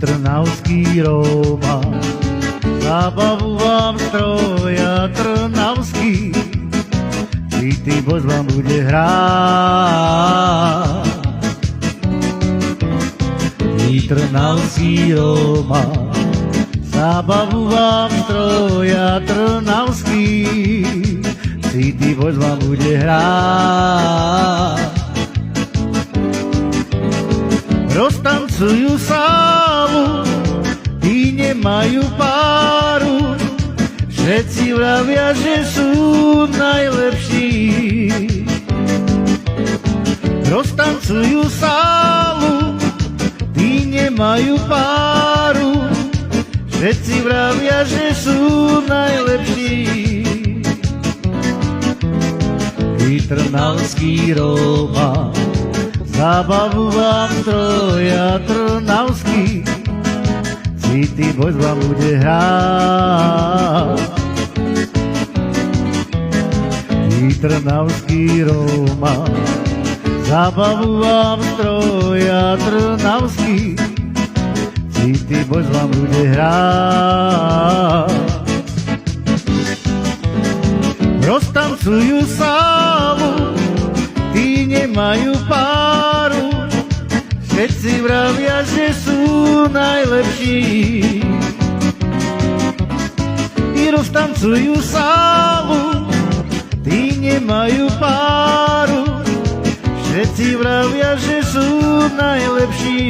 Trnavský Róma, zábavu vám stroja trnavský, City Boys vám bude hrať. Trnavský Róma, zábavu vám stroja trnavský, City Boys vám bude hrať. Roztancujú sálu, tí nemajú páru, všetci vravia, že sú najlepší. Roztancujú sálu, tí nemajú páru, všetci vravia, že sú najlepší. Trnavský Róma, zábavu vám stroja trnavský, City Boys vám bude hrať. Trnavský Róma, zábavu vám stroja trnavský, City Boys vám bude hrať. Roztancujú sálu, tí nemajú páru, všetci vravia, že sú najlepší. Tí roztancujú sálu, tí nemajú páru, všetci vravia, že sú najlepší.